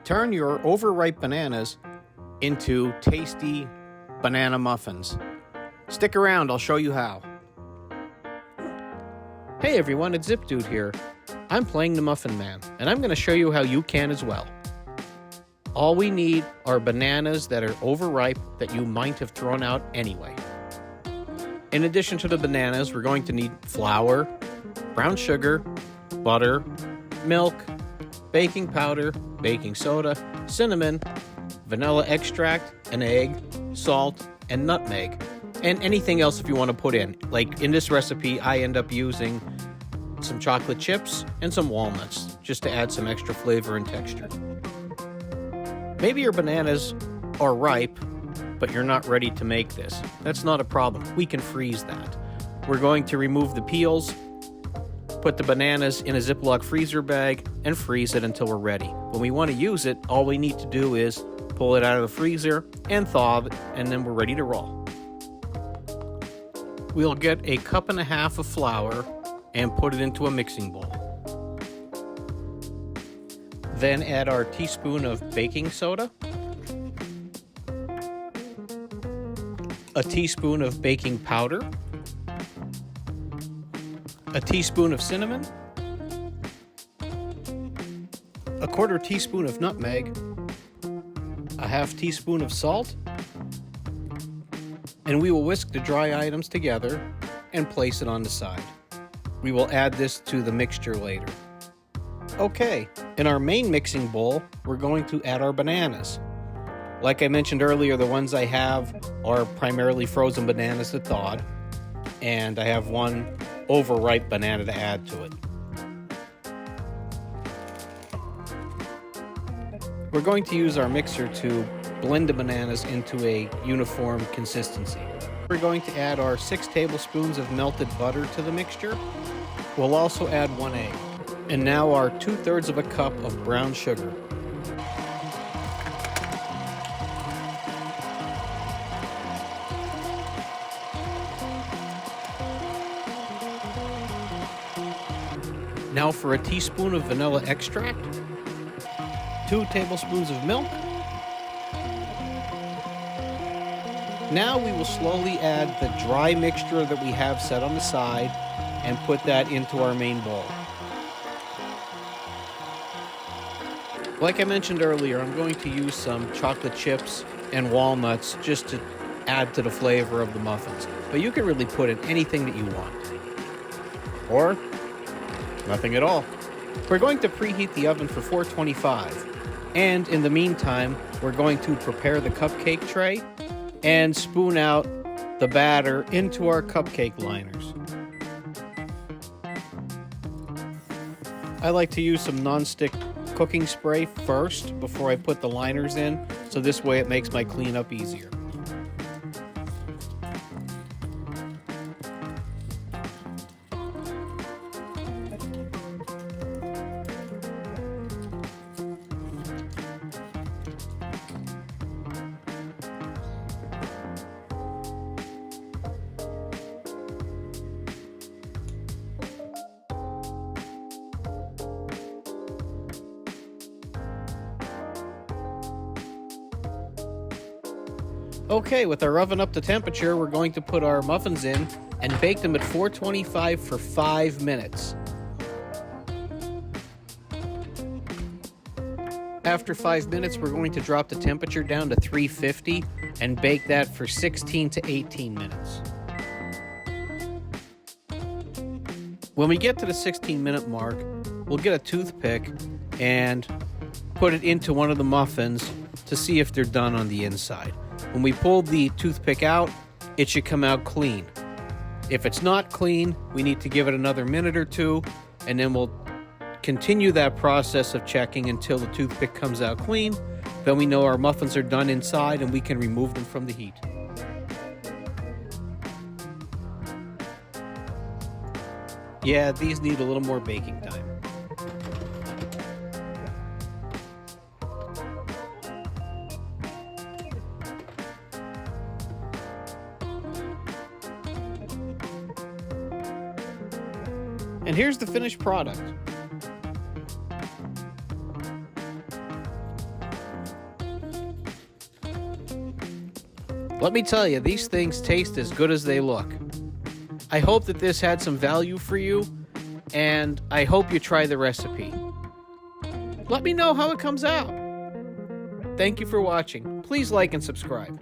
Turn your overripe bananas into tasty banana muffins. Stick around, I'll show you how. Hey everyone, it's Zip Dude here. I'm playing the Muffin Man, and I'm going to show you how you can as well. All we need are bananas that are overripe that you might have thrown out anyway. In addition to the bananas, we're going to need flour, brown sugar, butter, milk, baking powder, baking soda, cinnamon, vanilla extract, an egg, salt, and nutmeg, and anything else if you want to put in. Like in this recipe, I end up using some chocolate chips and some walnuts just to add some extra flavor and texture. Maybe your bananas are ripe, but you're not ready to make this. That's not a problem. We can freeze that. We're going to remove the peels, put the bananas in a Ziploc freezer bag, and freeze it until we're ready. When we want to use it, all we need to do is pull it out of the freezer and thaw it, and then we're ready to roll. We'll get a cup and a half of flour and put it into a mixing bowl. Then add our teaspoon of baking soda, a teaspoon of baking powder, a teaspoon of cinnamon, a quarter teaspoon of nutmeg, a half teaspoon of salt, and we will whisk the dry items together and place it on the side. We will add this to the mixture later. Okay, in our main mixing bowl, we're going to add our bananas. Like I mentioned earlier, the ones I have are primarily frozen bananas that thawed, and I have one overripe banana to add to it. We're going to use our mixer to blend the bananas into a uniform consistency. We're going to add our 6 tablespoons of melted butter to the mixture. We'll also add 1 egg. And now our 2/3 of a cup of brown sugar. Now for a teaspoon of vanilla extract, 2 tablespoons of milk. Now we will slowly add the dry mixture that we have set on the side and put that into our main bowl. Like I mentioned earlier, I'm going to use some chocolate chips and walnuts just to add to the flavor of the muffins. But you can really put in anything that you want. Or nothing at all. We're going to preheat the oven for 425. And in the meantime, we're going to prepare the cupcake tray and spoon out the batter into our cupcake liners. I like to use some non-stick cooking spray first before I put the liners in, so this way it makes my cleanup easier. Okay, with our oven up to temperature, we're going to put our muffins in and bake them at 425 for 5 minutes. After 5 minutes, we're going to drop the temperature down to 350 and bake that for 16 to 18 minutes. When we get to the 16-minute mark, we'll get a toothpick and put it into one of the muffins to see if they're done on the inside. When we pull the toothpick out, it should come out clean. If it's not clean, we need to give it another minute or two, and then we'll continue that process of checking until the toothpick comes out clean. Then we know our muffins are done inside and we can remove them from the heat. Yeah, these need a little more baking time. And here's the finished product. Let me tell you, these things taste as good as they look. I hope that this had some value for you, and I hope you try the recipe. Let me know how it comes out. Thank you for watching. Please like and subscribe.